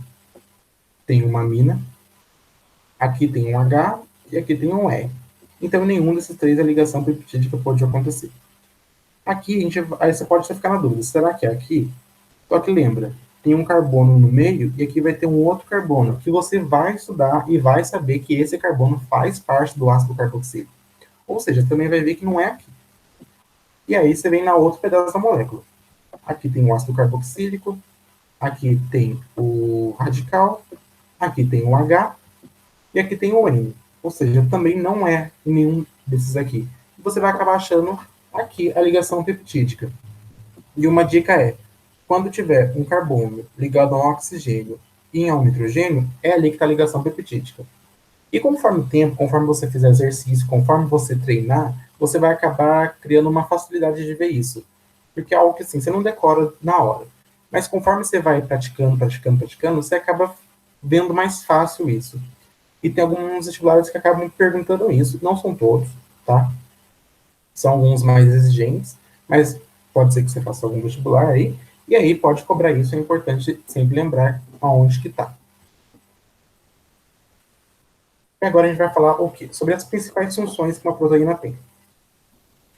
tem uma amina, aqui tem um H e aqui tem um R. Então, nenhum desses três a ligação peptídica pode acontecer. Aqui, aí você pode ficar na dúvida, será que é aqui? Só que lembra, tem um carbono no meio e aqui vai ter um outro carbono, que você vai estudar e vai saber que esse carbono faz parte do ácido carboxílico. Ou seja, também vai ver que não é aqui. E aí você vem na outro pedaço da molécula. Aqui tem o ácido carboxílico, aqui tem o radical, aqui tem o H e aqui tem o N. Ou seja, também não é nenhum desses aqui. Você vai acabar achando aqui a ligação peptídica. E uma dica é, quando tiver um carbono ligado a um oxigênio e a um nitrogênio, é ali que está a ligação peptídica. E conforme o tempo, conforme você fizer exercício, conforme você treinar, você vai acabar criando uma facilidade de ver isso. Porque é algo que assim, você não decora na hora. Mas conforme você vai praticando, você acaba vendo mais fácil isso. E tem alguns vestibulares que acabam perguntando isso. Não são todos, tá? São alguns mais exigentes, mas pode ser que você faça algum vestibular aí, e aí pode cobrar isso. É importante sempre lembrar aonde que está. E agora a gente vai falar o quê? Sobre as principais funções que uma proteína tem.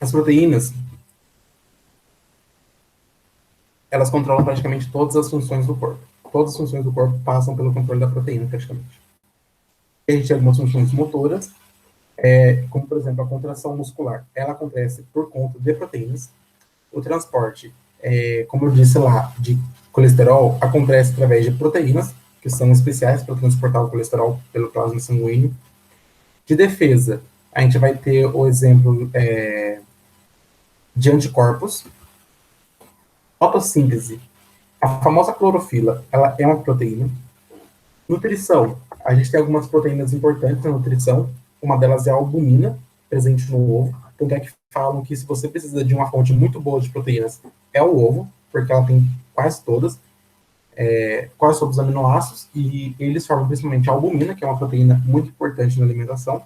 As proteínas, elas controlam praticamente todas as funções do corpo. Todas as funções do corpo passam pelo controle da proteína, praticamente. E a gente tem algumas funções motoras, como, por exemplo, a contração muscular. Ela acontece por conta de proteínas. O transporte, como eu disse lá, de colesterol, acontece através de proteínas, que são especiais para transportar o colesterol pelo plasma sanguíneo. De defesa, a gente vai ter o exemplo de anticorpos. Fotossíntese, a famosa clorofila, ela é uma proteína. Nutrição, a gente tem algumas proteínas importantes na nutrição. Uma delas é a albumina, presente no ovo. Tanto é que falam que se você precisa de uma fonte muito boa de proteínas, é o ovo, porque ela tem quase todas, quase todos os aminoácidos, e eles formam principalmente a albumina, que é uma proteína muito importante na alimentação,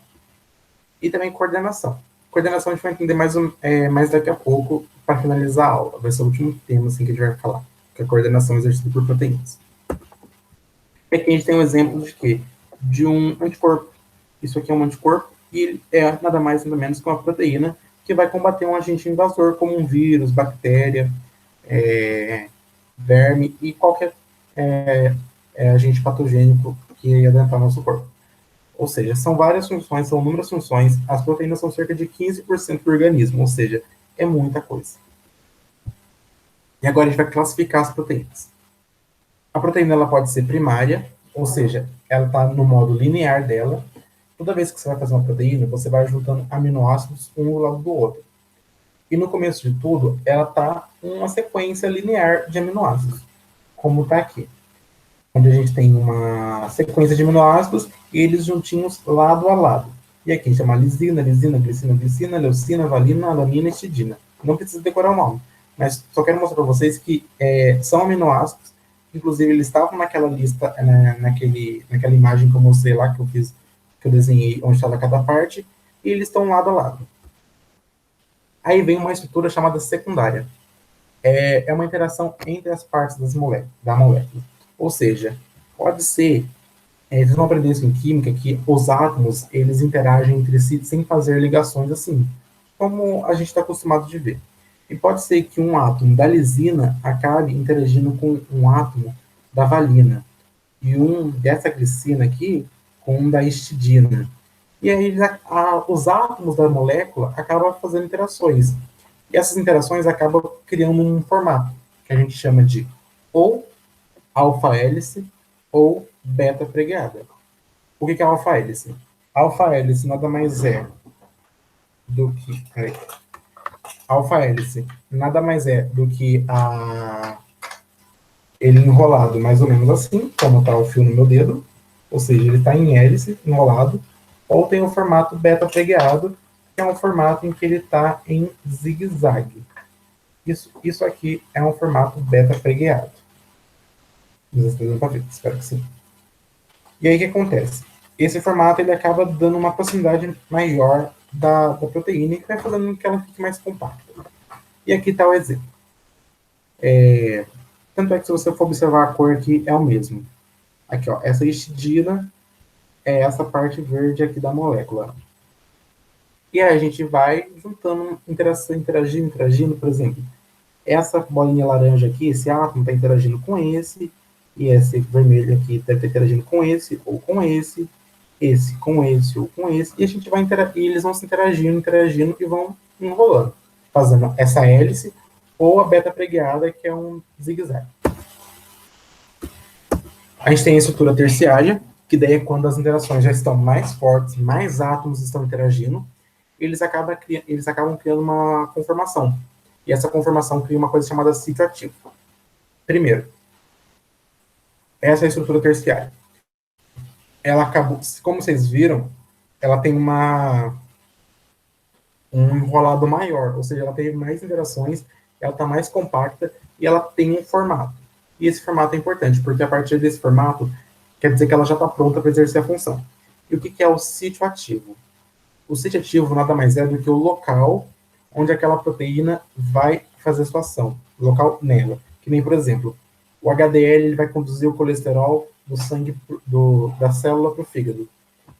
e também coordenação. Coordenação a gente vai entender mais daqui a pouco, para finalizar a aula. Vai ser o último tema assim, que a gente vai falar, que é a coordenação exercida por proteínas. E aqui a gente tem um exemplo de quê? De um anticorpo. Isso aqui é um anticorpo, e ele é nada mais nada menos que uma proteína que vai combater um agente invasor, como um vírus, bactéria, verme e qualquer agente patogênico que ia adentrar no nosso corpo. Ou seja, são várias funções, são inúmeras funções. As proteínas são cerca de 15% do organismo, ou seja, é muita coisa. E agora a gente vai classificar as proteínas. A proteína ela pode ser primária, ou seja, ela está no modo linear dela. Toda vez que você vai fazer uma proteína, você vai juntando aminoácidos um do lado do outro. E no começo de tudo, ela está uma sequência linear de aminoácidos, como está aqui. Onde a gente tem uma sequência de aminoácidos e eles juntinhos lado a lado. E aqui a gente chama lisina, lisina, glicina, glicina, leucina, valina, alanina e histidina. Não precisa decorar o nome, mas só quero mostrar para vocês que são aminoácidos. Inclusive, eles estavam naquela lista, naquela imagem que eu mostrei lá, que eu desenhei onde estava cada parte, e eles estão lado a lado. Aí vem uma estrutura chamada secundária. É uma interação entre as partes da molécula. Ou seja, pode ser, vocês vão aprender isso em química, que os átomos, eles interagem entre si sem fazer ligações assim, como a gente está acostumado de ver. E pode ser que um átomo da lisina acabe interagindo com um átomo da valina, e um dessa glicina aqui com um da histidina. E aí os átomos da molécula acabam fazendo interações. E essas interações acabam criando um formato, que a gente chama de ou alfa-hélice ou beta pregada. O que é alfa-hélice? Alfa-hélice nada mais é do que... Alfa-hélice nada mais é do que ele enrolado mais ou menos assim, como está o fio no meu dedo, ou seja, ele está em hélice, enrolado, ou tem o formato beta pregueado, que é um formato em que ele está em zigue-zague. Isso aqui é um formato beta pregueado. Espero que sim. E aí o que acontece? Esse formato ele acaba dando uma proximidade maior da proteína e vai fazendo com que ela fique mais compacta. E aqui está o exemplo. Tanto é que se você for observar a cor aqui, é o mesmo. Aqui, ó, essa histidina é essa parte verde aqui da molécula. E aí a gente vai juntando, interagindo, por exemplo. essa bolinha laranja aqui, esse átomo está interagindo com esse, e esse vermelho aqui deve estar interagindo com esse, ou com esse com esse, ou com esse, e a gente vai interagir, e eles vão se interagindo, interagindo, e vão enrolando, fazendo essa hélice, ou a beta preguiada, que é um zigue-zague. A gente tem a estrutura terciária, que daí é quando as interações já estão mais fortes, mais átomos estão interagindo, eles acabam criando uma conformação. E essa conformação cria uma coisa chamada sítio ativo. Primeiro, essa é a estrutura terciária. Ela acabou, como vocês viram, ela tem um enrolado maior, ou seja, ela teve mais interações, ela está mais compacta e ela tem um formato. E esse formato é importante, porque a partir desse formato, quer dizer que ela já está pronta para exercer a função. E o que é o sítio ativo? O sítio ativo nada mais é do que o local onde aquela proteína vai fazer sua ação, o local nela. Que nem, por exemplo, o HDL ele vai conduzir o colesterol do sangue da célula para o fígado.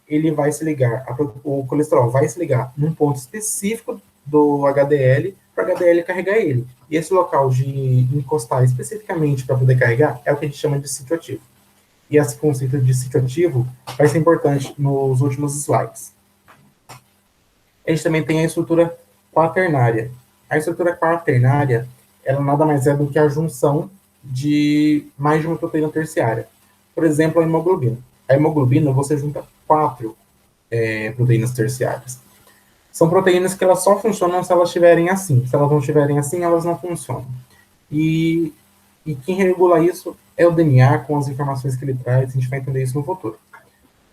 Ele vai se ligar, o colesterol vai se ligar num ponto específico do HDL para o HDL carregar ele. E esse local de encostar especificamente para poder carregar é o que a gente chama de sítio ativo. E esse conceito de sítio ativo vai ser importante nos últimos slides. A gente também tem a estrutura quaternária. A estrutura quaternária, ela nada mais é do que a junção de mais de uma proteína terciária. Por exemplo, a hemoglobina. A hemoglobina, você junta 4 proteínas terciárias. São proteínas que elas só funcionam se elas estiverem assim. Se elas não estiverem assim, elas não funcionam. E quem regula isso é o DNA, com as informações que ele traz. A gente vai entender isso no futuro.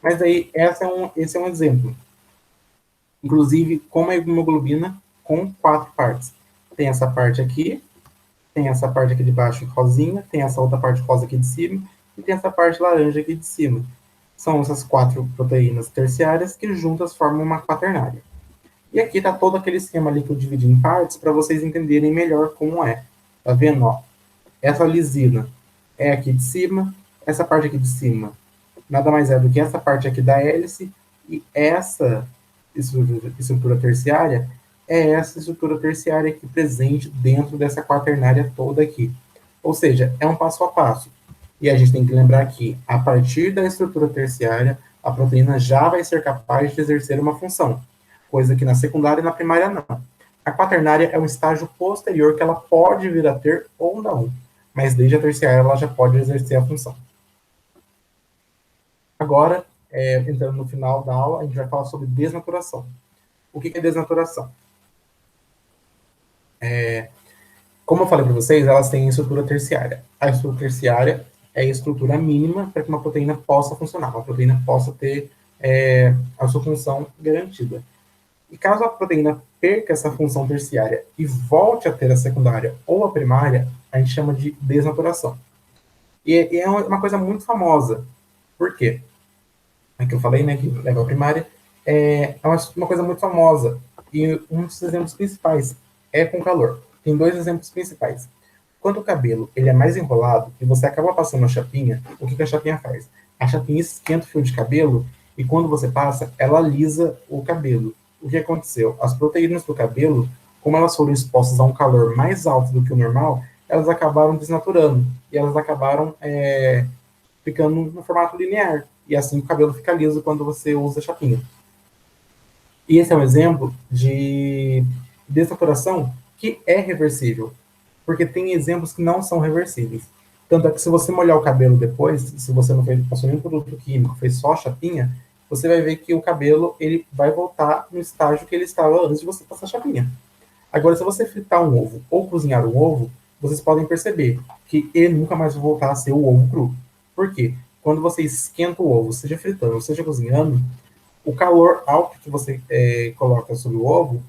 Mas aí, esse é um exemplo. Inclusive, como a hemoglobina, com 4 partes. Tem essa parte aqui, tem essa parte aqui de baixo rosinha, tem essa outra parte rosa aqui de cima, e tem essa parte laranja aqui de cima. São essas 4 proteínas terciárias que juntas formam uma quaternária. E aqui está todo aquele esquema ali que eu dividi em partes para vocês entenderem melhor como é. Tá vendo? Ó? Essa lisina é aqui de cima, essa parte aqui de cima nada mais é do que essa parte aqui da hélice, e essa estrutura terciária é essa estrutura terciária aqui presente dentro dessa quaternária toda aqui. Ou seja, é um passo a passo. E a gente tem que lembrar que, a partir da estrutura terciária, a proteína já vai ser capaz de exercer uma função, coisa que na secundária e na primária não. A quaternária é um estágio posterior que ela pode vir a ter ou não, mas desde a terciária ela já pode exercer a função. Agora, entrando no final da aula, a gente vai falar sobre desnaturação. O que é desnaturação? Como eu falei para vocês, elas têm estrutura terciária. A estrutura terciária é a estrutura mínima para que uma proteína possa funcionar, uma proteína possa ter a sua função garantida. E caso a proteína perca essa função terciária e volte a ter a secundária ou a primária, a gente chama de desnaturação. E é uma coisa muito famosa. Por quê? É que eu falei, né, que leva a primária, é uma coisa muito famosa. E um dos exemplos principais é com calor. Tem 2 exemplos principais. Quando o cabelo ele é mais enrolado e você acaba passando a chapinha, o que a chapinha faz? A chapinha esquenta o fio de cabelo e quando você passa, ela alisa o cabelo. O que aconteceu? As proteínas do cabelo, como elas foram expostas a um calor mais alto do que o normal, elas acabaram desnaturando e elas acabaram ficando no formato linear. E assim o cabelo fica liso quando você usa a chapinha. E esse é um exemplo de desnaturação que é reversível, porque tem exemplos que não são reversíveis. Tanto é que se você molhar o cabelo depois, se você não passou nenhum produto químico, fez só a chapinha, você vai ver que o cabelo ele vai voltar no estágio que ele estava antes de você passar a chapinha. Agora, se você fritar um ovo ou cozinhar um ovo, vocês podem perceber que ele nunca mais vai voltar a ser o ovo cru. Por quê? Quando você esquenta o ovo, seja fritando, seja cozinhando, o calor alto que você coloca sobre o ovo,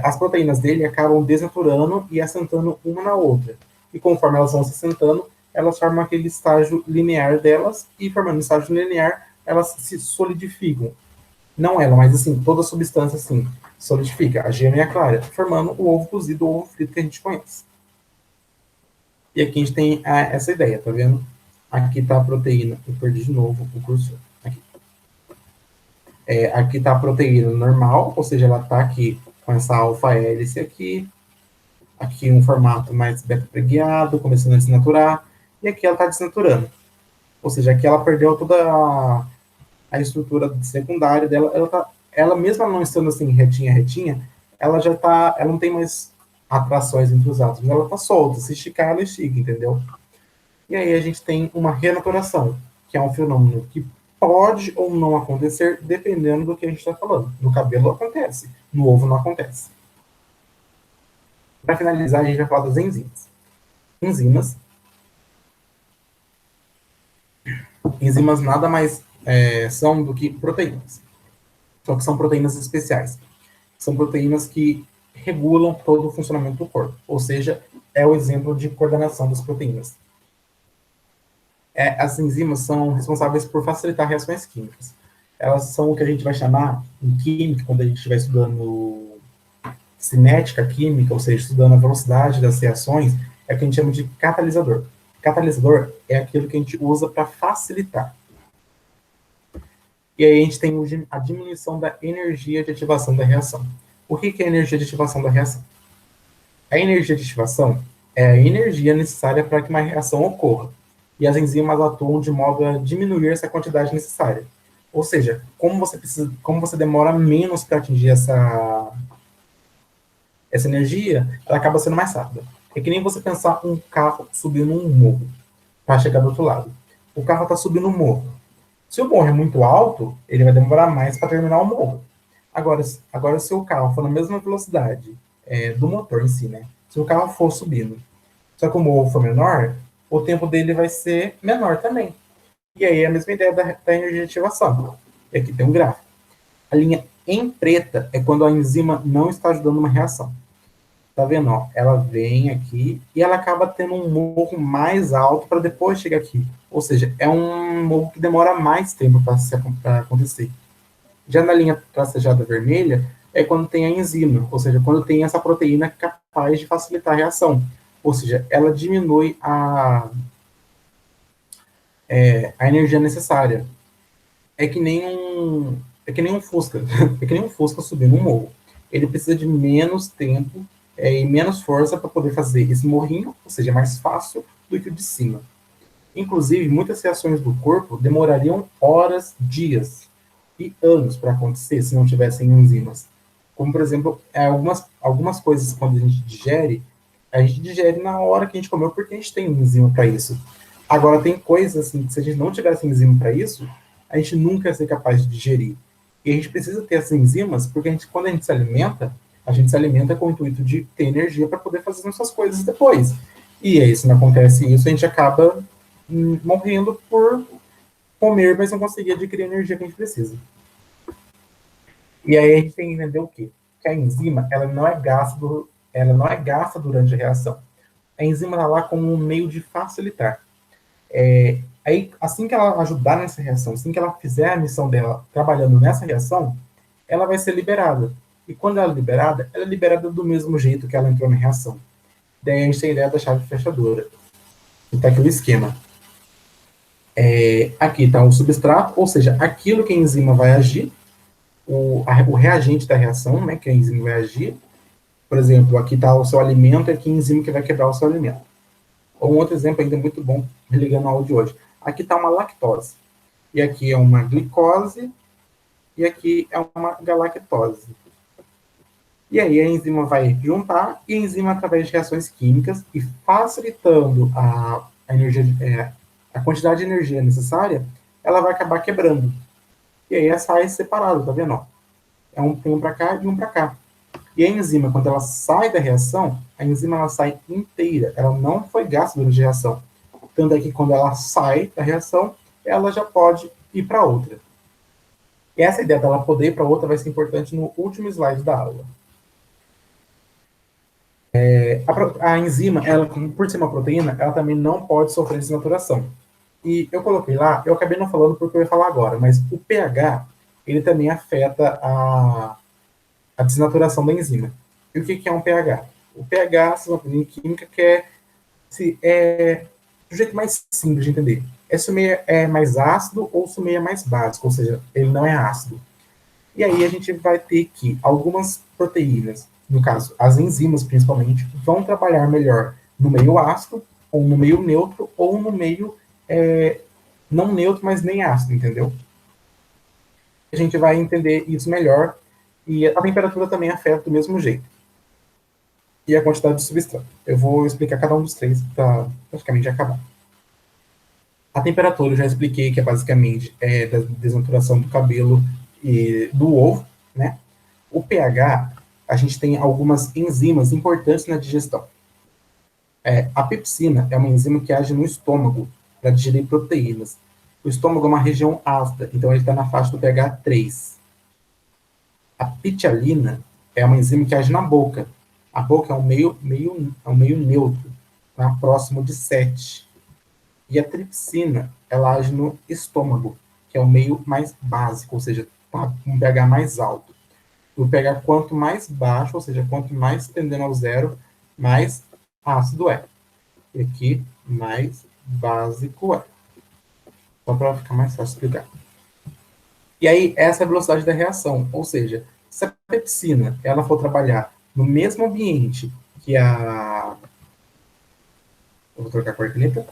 as proteínas dele acabam desnaturando e assentando uma na outra. E conforme elas vão se assentando, elas formam aquele estágio linear delas, e formando o estágio linear, elas se solidificam. Não ela, mas assim, toda a substância assim, solidifica, a gema e a clara, formando o ovo cozido, o ovo frito que a gente conhece. E aqui a gente tem essa ideia, tá vendo? Aqui está a proteína, eu perdi de novo o cursor. Aqui. Aqui está a proteína normal, ou seja, ela está aqui com essa alfa-hélice aqui. aqui um formato mais beta-preguiado, começando a desnaturar, e aqui ela está desnaturando. Ou seja, aqui ela perdeu toda a estrutura secundária dela, ela mesma não estando assim retinha, retinha, ela já tá, ela não tem mais atrações entre os átomos, ela tá solta, se esticar, ela estica, entendeu? E aí a gente tem uma renaturação, que é um fenômeno que pode ou não acontecer, dependendo do que a gente está falando. No cabelo acontece, no ovo não acontece. Para finalizar, a gente vai falar das enzimas. Enzimas, enzimas nada mais são do que proteínas. Só que são proteínas especiais. São proteínas que regulam todo o funcionamento do corpo. Ou seja, é o exemplo de coordenação das proteínas. As enzimas são responsáveis por facilitar reações químicas. Elas são o que a gente vai chamar, em química, quando a gente estiver estudando cinética química, ou seja, estudando a velocidade das reações, é o que a gente chama de catalisador. Catalisador é aquilo que a gente usa para facilitar. E aí a gente tem a diminuição da energia de ativação da reação. O que é a energia de ativação da reação? A energia de ativação é a energia necessária para que uma reação ocorra. E as enzimas atuam de modo a diminuir essa quantidade necessária. Ou seja, como você demora menos para atingir essa energia, ela acaba sendo mais rápida. É que nem você pensar um carro subindo um morro para chegar do outro lado. O carro está subindo um morro. Se o morro é muito alto, ele vai demorar mais para terminar o morro. Agora, se o carro for na mesma velocidade do motor em si, né? Se o carro for subindo, só que o morro for menor, o tempo dele vai ser menor também. E aí é a mesma ideia da energia de ativação. E aqui tem um gráfico. A linha em preta é quando a enzima não está ajudando uma reação. Tá vendo? Ó? Ela vem aqui e ela acaba tendo um morro mais alto para depois chegar aqui. Ou seja, é um morro que demora mais tempo para acontecer. Já na linha tracejada vermelha é quando tem a enzima, ou seja, quando tem essa proteína capaz de facilitar a reação. Ou seja, ela diminui a energia necessária. É que nem um Fusca. É que nem um Fusca subindo um morro. Ele precisa de menos tempo e menos força para poder fazer esse morrinho, ou seja, é mais fácil do que o de cima. Inclusive, muitas reações do corpo demorariam horas, dias e anos para acontecer se não tivessem enzimas. Como, por exemplo, algumas coisas, quando a gente digere na hora que a gente comeu porque a gente tem enzima para isso. Agora, tem coisas assim que se a gente não tivesse enzima para isso, a gente nunca ia ser capaz de digerir. E a gente precisa ter essas enzimas porque quando a gente se alimenta com o intuito de ter energia para poder fazer nossas coisas depois. E aí, se não acontece isso, a gente acaba morrendo por comer, mas não conseguir adquirir a energia que a gente precisa. E aí a gente tem que entender o quê? Que a enzima, ela não é gasta durante a reação. A enzima está lá como um meio de facilitar. Aí, assim que ela ajudar nessa reação, assim que ela fizer a missão dela trabalhando nessa reação, ela vai ser liberada. E quando ela é liberada do mesmo jeito que ela entrou na reação. Daí a gente tem a ideia da chave fechadora. Então, aqui o esquema. Aqui está o substrato, ou seja, aquilo que a enzima vai agir, o reagente da reação, né, que a enzima vai agir. Por exemplo, aqui está o seu alimento, e aqui a enzima que vai quebrar o seu alimento. Ou um outro exemplo ainda muito bom, ligando ao aula de hoje. Aqui está uma lactose. E aqui é uma glicose, e aqui é uma galactose. E aí a enzima vai juntar, e a enzima, através de reações químicas, e facilitando a quantidade de energia necessária, ela vai acabar quebrando. E aí sai separado, tá vendo? Tem um para cá e um para cá. E a enzima, quando ela sai da reação, a enzima ela sai inteira, ela não foi gasta durante a reação. Tanto é que quando ela sai da reação, ela já pode ir para outra. E essa ideia dela poder ir para outra vai ser importante no último slide da aula. A enzima, ela, por ser uma proteína, ela também não pode sofrer desnaturação. E eu coloquei lá, eu acabei não falando porque eu ia falar agora, mas o pH, ele também afeta a desnaturação da enzima. E o que é um pH? O pH, em química, é do jeito mais simples de entender. Se o meio é mais ácido ou se o meio é mais básico, ou seja, ele não é ácido. E aí a gente vai ter que algumas proteínas no caso, as enzimas principalmente, vão trabalhar melhor no meio ácido, ou no meio neutro, ou no meio não neutro, mas nem ácido, entendeu? A gente vai entender isso melhor, e a temperatura também afeta do mesmo jeito. E a quantidade de substrato. Eu vou explicar cada um dos três para praticamente acabar. A temperatura eu já expliquei que é basicamente da desnaturação do cabelo e do ovo, né? O pH, a gente tem algumas enzimas importantes na digestão. A pepsina é uma enzima que age no estômago para digerir proteínas. O estômago é uma região ácida, então ele está na faixa do pH 3. A pitialina é uma enzima que age na boca. A boca é um meio neutro, tá? Próximo de 7. E a tripsina, ela age no estômago, que é o meio mais básico, ou seja, tá com um pH mais alto. O pH quanto mais baixo, ou seja, quanto mais tendendo ao zero, mais ácido é. E aqui, mais básico é. Só para ficar mais fácil explicar. E aí, essa é a velocidade da reação, ou seja, se a pepsina ela for trabalhar no mesmo ambiente que a... Eu vou trocar a cor da caneta.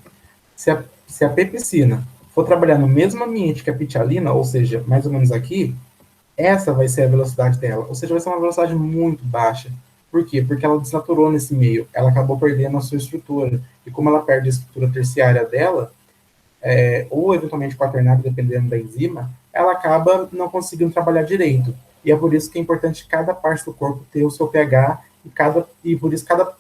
Se a pepsina for trabalhar no mesmo ambiente que a pitialina, ou seja, mais ou menos aqui, essa vai ser a velocidade dela. Ou seja, vai ser uma velocidade muito baixa. Por quê? Porque ela desnaturou nesse meio. Ela acabou perdendo a sua estrutura. E como ela perde a estrutura terciária dela, ou eventualmente quaternária, dependendo da enzima, ela acaba não conseguindo trabalhar direito. E é por isso que é importante cada parte do corpo ter o seu pH e por isso cada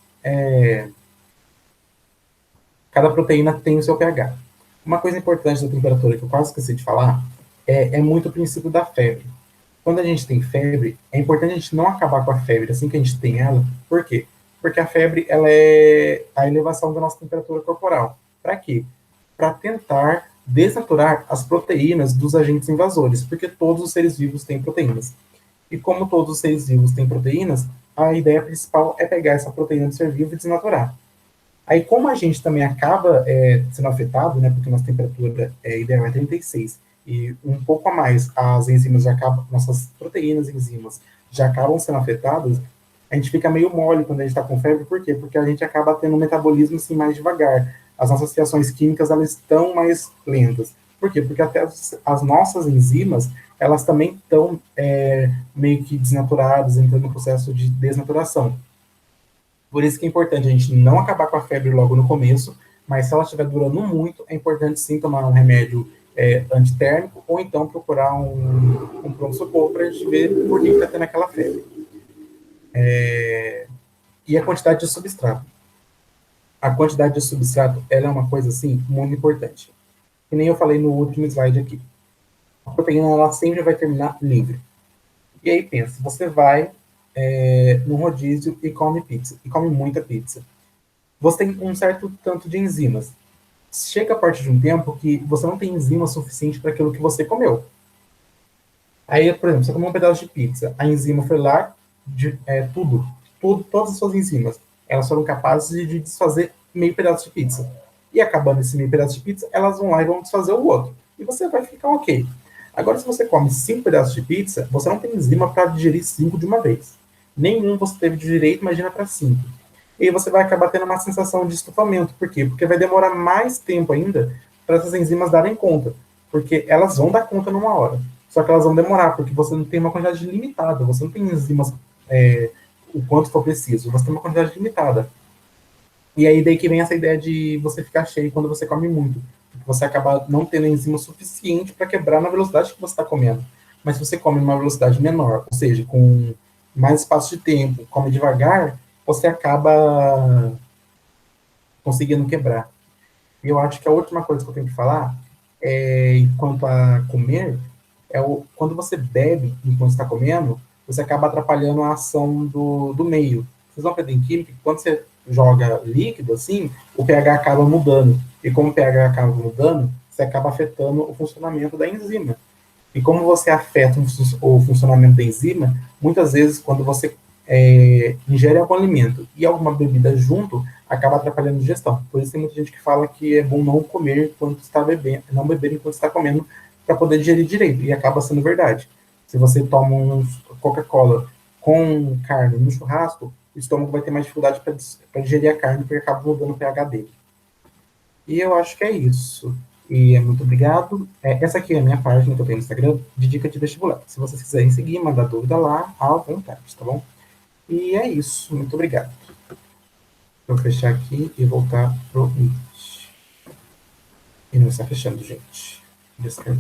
proteína tem o seu pH. Uma coisa importante da temperatura que eu quase esqueci de falar é muito o princípio da febre. Quando a gente tem febre, é importante a gente não acabar com a febre assim que a gente tem ela. Por quê? Porque a febre ela é a elevação da nossa temperatura corporal. Para quê? Para tentar desnaturar as proteínas dos agentes invasores, porque todos os seres vivos têm proteínas. E como todos os seres vivos têm proteínas, a ideia principal é pegar essa proteína do ser vivo e desnaturar. Aí, como a gente também acaba sendo afetado, né, porque nossa temperatura ideal é 36, e um pouco a mais, as enzimas já acabam, nossas proteínas enzimas já acabam sendo afetadas, a gente fica meio mole quando a gente está com febre, por quê? Porque a gente acaba tendo um metabolismo assim, mais devagar. As nossas reações químicas elas estão mais lentas. Por quê? Porque até as nossas enzimas, elas também estão meio que desnaturadas, entrando no processo de desnaturação. Por isso que é importante a gente não acabar com a febre logo no começo, mas se ela estiver durando muito, é importante sim tomar um remédio antitérmico ou então procurar um pronto-socorro para a gente ver por que está tendo aquela febre. E a quantidade de substrato. A quantidade de substrato ela é uma coisa assim muito importante. Que nem eu falei no último slide aqui. A proteína ela sempre vai terminar livre. E aí pensa, você vai no rodízio e come pizza, e come muita pizza. Você tem um certo tanto de enzimas. Chega a partir de um tempo que você não tem enzima suficiente para aquilo que você comeu. Aí, por exemplo, você comeu um pedaço de pizza, a enzima foi lá, todas as suas enzimas, elas foram capazes de desfazer meio pedaço de pizza. E acabando esse meio pedaço de pizza, elas vão lá e vão desfazer o outro. E você vai ficar ok. Agora, se você come 5 pedaços de pizza, você não tem enzima para digerir 5 de uma vez. Nenhum você teve de direito, imagina para 5. E aí você vai acabar tendo uma sensação de estufamento. Por quê? Porque vai demorar mais tempo ainda para essas enzimas darem conta. Porque elas vão dar conta numa hora. Só que elas vão demorar, porque você não tem uma quantidade limitada. Você não tem enzimas o quanto for preciso. Você tem uma quantidade limitada. E aí daí que vem essa ideia de você ficar cheio quando você come muito. Porque você acaba não tendo enzima suficiente para quebrar na velocidade que você está comendo. Mas se você come numa velocidade menor, ou seja, com mais espaço de tempo, come devagar, você acaba conseguindo quebrar. E eu acho que a última coisa que eu tenho que falar quanto a comer, quando você bebe enquanto está comendo, você acaba atrapalhando a ação do meio. Vocês vão aprender em química que quando você joga líquido, assim, o pH acaba mudando. E como o pH acaba mudando, você acaba afetando o funcionamento da enzima. E como você afeta o funcionamento da enzima, muitas vezes, quando você ingere algum alimento e alguma bebida junto, acaba atrapalhando a digestão. Por isso tem muita gente que fala que é bom não comer enquanto está bebendo, não beber enquanto está comendo, para poder digerir direito. E acaba sendo verdade. Se você toma um Coca-Cola com carne no churrasco, o estômago vai ter mais dificuldade para digerir a carne, porque acaba mudando o pH dele. E eu acho que é isso. E muito obrigado. Essa aqui é a minha página que eu tenho no Instagram de dica de vestibular. Se vocês quiserem seguir, mandar dúvida lá, à vontade, tá bom? E é isso. Muito obrigado. Vou fechar aqui e voltar pro Meet. E não está fechando, gente. Descartar.